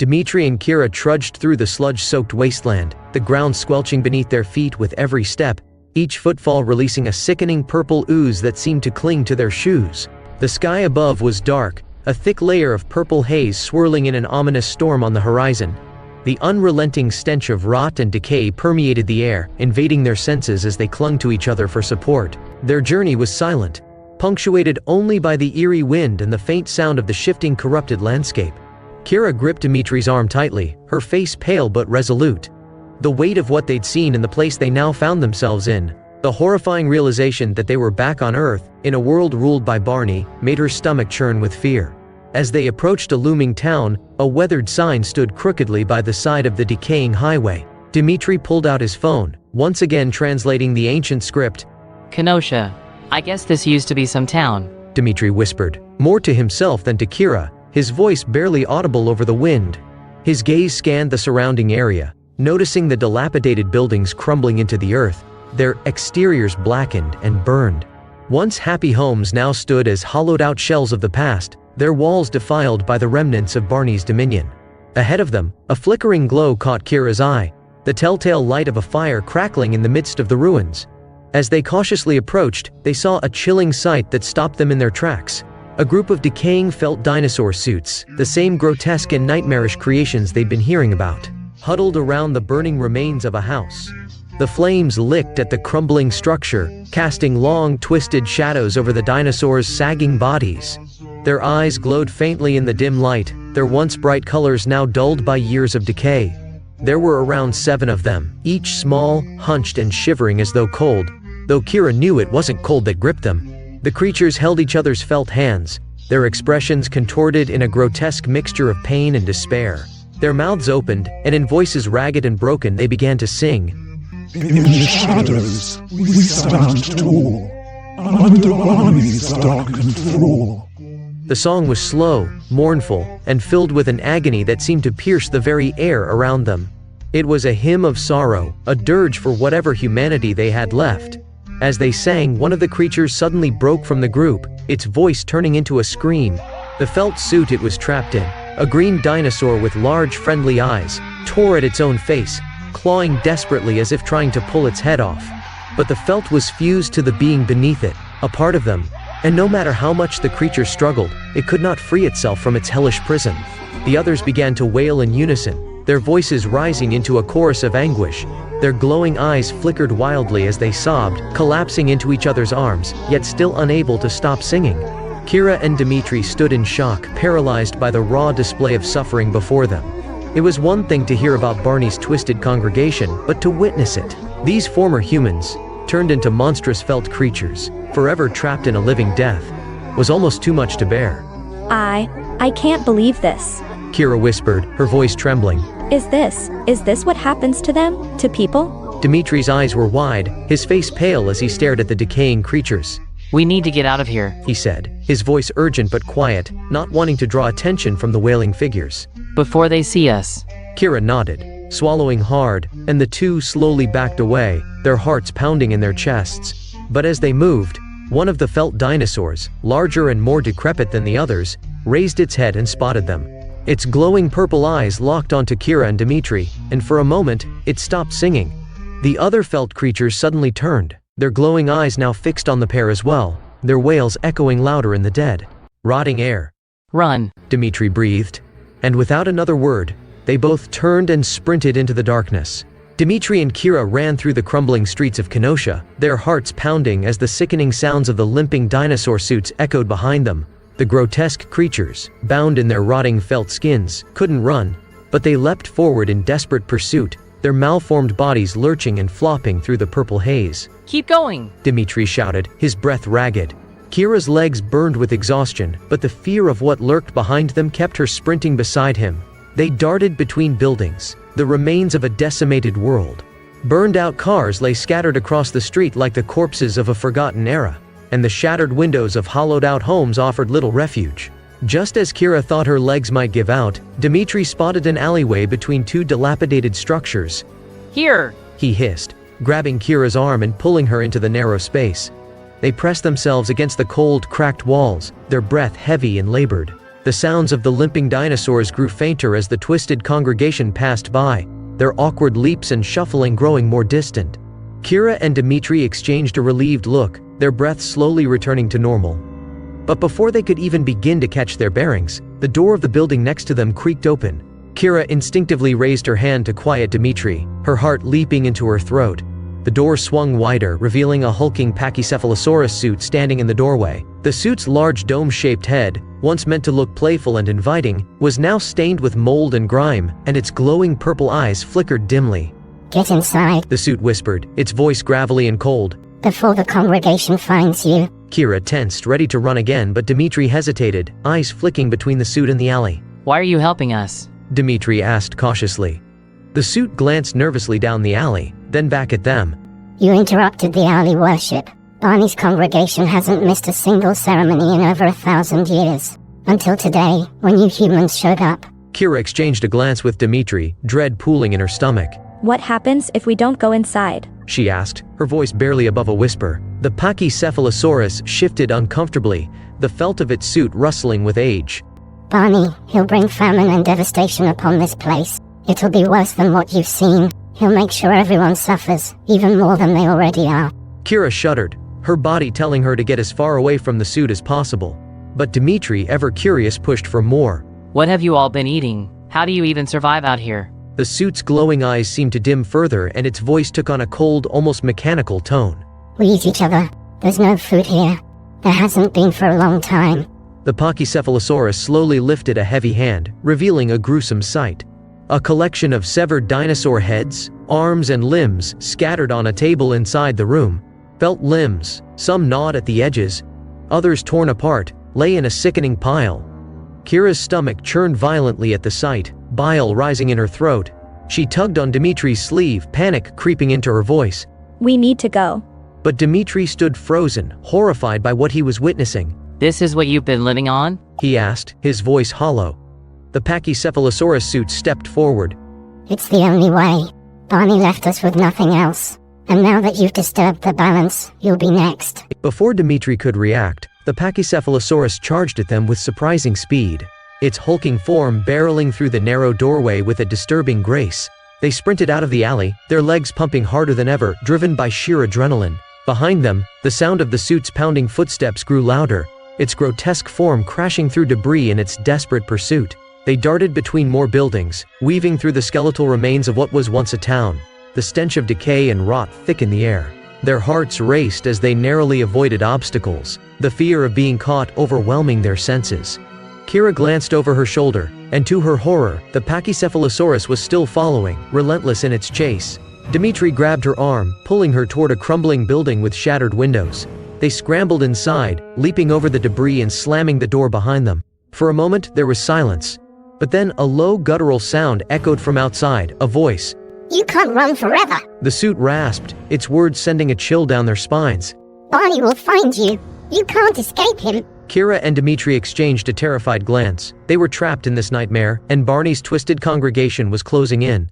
Dmitri and Kira trudged through the sludge-soaked wasteland, the ground squelching beneath their feet with every step, each footfall releasing a sickening purple ooze that seemed to cling to their shoes. The sky above was dark, a thick layer of purple haze swirling in an ominous storm on the horizon. The unrelenting stench of rot and decay permeated the air, invading their senses as they clung to each other for support. Their journey was silent, punctuated only by the eerie wind and the faint sound of the shifting, corrupted landscape. Kira gripped Dimitri's arm tightly, her face pale but resolute. The weight of what they'd seen in the place they now found themselves in, the horrifying realization that they were back on Earth, in a world ruled by Barney, made her stomach churn with fear. As they approached a looming town, a weathered sign stood crookedly by the side of the decaying highway. Dmitri pulled out his phone, once again translating the ancient script. Kenosha. I guess this used to be some town. Dmitri whispered, more to himself than to Kira, his voice barely audible over the wind. His gaze scanned the surrounding area, noticing the dilapidated buildings crumbling into the earth, their exteriors blackened and burned. Once happy homes now stood as hollowed-out shells of the past, their walls defiled by the remnants of Barney's dominion. Ahead of them, a flickering glow caught Kira's eye, the telltale light of a fire crackling in the midst of the ruins. As they cautiously approached, they saw a chilling sight that stopped them in their tracks. A group of decaying felt dinosaur suits, the same grotesque and nightmarish creations they'd been hearing about, huddled around the burning remains of a house. The flames licked at the crumbling structure, casting long, twisted shadows over the dinosaurs' sagging bodies. Their eyes glowed faintly in the dim light, their once bright colors now dulled by years of decay. There were around 7 of them, each small, hunched and shivering as though cold, though Kira knew it wasn't cold that gripped them. The creatures held each other's felt hands, their expressions contorted in a grotesque mixture of pain and despair. Their mouths opened, and in voices ragged and broken they began to sing. In the shadows we stand tall, under Barney's darkened thrall. The song was slow, mournful, and filled with an agony that seemed to pierce the very air around them. It was a hymn of sorrow, a dirge for whatever humanity they had left. As they sang, one of the creatures suddenly broke from the group, its voice turning into a scream. The felt suit it was trapped in, a green dinosaur with large friendly eyes, tore at its own face, clawing desperately as if trying to pull its head off. But the felt was fused to the being beneath it, a part of them, and no matter how much the creature struggled, it could not free itself from its hellish prison. The others began to wail in unison, their voices rising into a chorus of anguish. Their glowing eyes flickered wildly as they sobbed, collapsing into each other's arms, yet still unable to stop singing. Kira and Dmitri stood in shock, paralyzed by the raw display of suffering before them. It was one thing to hear about Barney's twisted congregation, but to witness it. These former humans, turned into monstrous felt creatures, forever trapped in a living death, was almost too much to bear. I can't believe this. Kira whispered, her voice trembling. Is this what happens to them, to people? Dimitri's eyes were wide, his face pale as he stared at the decaying creatures. We need to get out of here, he said, his voice urgent but quiet, not wanting to draw attention from the wailing figures. before they see us. Kira nodded, swallowing hard, and the two slowly backed away, their hearts pounding in their chests. But as they moved, one of the felt dinosaurs, larger and more decrepit than the others, raised its head and spotted them. Its glowing purple eyes locked onto Kira and Dmitri, and for a moment, it stopped singing. The other felt creatures suddenly turned, their glowing eyes now fixed on the pair as well, their wails echoing louder in the dead, rotting air. Run, Dmitri breathed, and without another word, they both turned and sprinted into the darkness. Dmitri and Kira ran through the crumbling streets of Kenosha, their hearts pounding as the sickening sounds of the limping dinosaur suits echoed behind them. The grotesque creatures, bound in their rotting felt skins, couldn't run, but they leapt forward in desperate pursuit, their malformed bodies lurching and flopping through the purple haze. Keep going, Dmitri shouted, his breath ragged. Kira's legs burned with exhaustion, but the fear of what lurked behind them kept her sprinting beside him. They darted between buildings, the remains of a decimated world. Burned-out cars lay scattered across the street like the corpses of a forgotten era, and the shattered windows of hollowed-out homes offered little refuge. Just as Kira thought her legs might give out, Dmitri spotted an alleyway between two dilapidated structures. Here, He hissed, grabbing Kira's arm and pulling her into the narrow space. They pressed themselves against the cold, cracked walls, their breath heavy and labored. The sounds of the limping dinosaurs grew fainter as the twisted congregation passed by, their awkward leaps and shuffling growing more distant. Kira and Dimitri exchanged a relieved look, their breath slowly returning to normal. But before they could even begin to catch their bearings, the door of the building next to them creaked open. Kira instinctively raised her hand to quiet Dimitri, her heart leaping into her throat. The door swung wider, revealing a hulking Pachycephalosaurus suit standing in the doorway. The suit's large dome-shaped head, once meant to look playful and inviting, was now stained with mold and grime, and its glowing purple eyes flickered dimly. "Get inside," the suit whispered, its voice gravelly and cold. "before the congregation finds you." Kira tensed, ready to run again, but Dimitri hesitated, eyes flicking between the suit and the alley. Why are you helping us? Dimitri asked cautiously. The suit glanced nervously down the alley, then back at them. "You interrupted the alley worship. Barney's congregation hasn't missed a single ceremony in over 1,000 years. Until today, when you humans showed up." Kira exchanged a glance with Dimitri, dread pooling in her stomach. What happens if we don't go inside? She asked, her voice barely above a whisper. The Pachycephalosaurus shifted uncomfortably, the felt of its suit rustling with age. "Barney, he'll bring famine and devastation upon this place. It'll be worse than what you've seen. He'll make sure everyone suffers, even more than they already are." Kira shuddered, her body telling her to get as far away from the suit as possible. But Dimitri, ever curious, pushed for more. What have you all been eating? How do you even survive out here? The suit's glowing eyes seemed to dim further, and its voice took on a cold, almost mechanical tone. "We eat each other. There's no food here. There hasn't been for a long time." The Pachycephalosaurus slowly lifted a heavy hand, revealing a gruesome sight. A collection of severed dinosaur heads, arms and limbs scattered on a table inside the room. Felt limbs, some gnawed at the edges, others torn apart, lay in a sickening pile. Kira's stomach churned violently at the sight, bile rising in her throat. She tugged on Dimitri's sleeve, panic creeping into her voice. We need to go. But Dimitri stood frozen, horrified by what he was witnessing. This is what you've been living on? He asked, his voice hollow. The Pachycephalosaurus suit stepped forward. "It's the only way. Barney left us with nothing else. And now that you've disturbed the balance, you'll be next." Before Dimitri could react, the Pachycephalosaurus charged at them with surprising speed, its hulking form barreling through the narrow doorway with a disturbing grace. They sprinted out of the alley, their legs pumping harder than ever, driven by sheer adrenaline. Behind them, the sound of the suit's pounding footsteps grew louder, its grotesque form crashing through debris in its desperate pursuit. They darted between more buildings, weaving through the skeletal remains of what was once a town. The stench of decay and rot thick in the air. Their hearts raced as they narrowly avoided obstacles, the fear of being caught overwhelming their senses. Kira glanced over her shoulder, and to her horror, the Pachycephalosaurus was still following, relentless in its chase. Dimitri grabbed her arm, pulling her toward a crumbling building with shattered windows. They scrambled inside, leaping over the debris and slamming the door behind them. For a moment, there was silence. But then a low guttural sound echoed from outside, a voice. "You can't run forever. The suit rasped, its words sending a chill down their spines. Barney will find you. You can't escape him." Kira and Dimitri exchanged a terrified glance. They were trapped in this nightmare, and Barney's twisted congregation was closing in.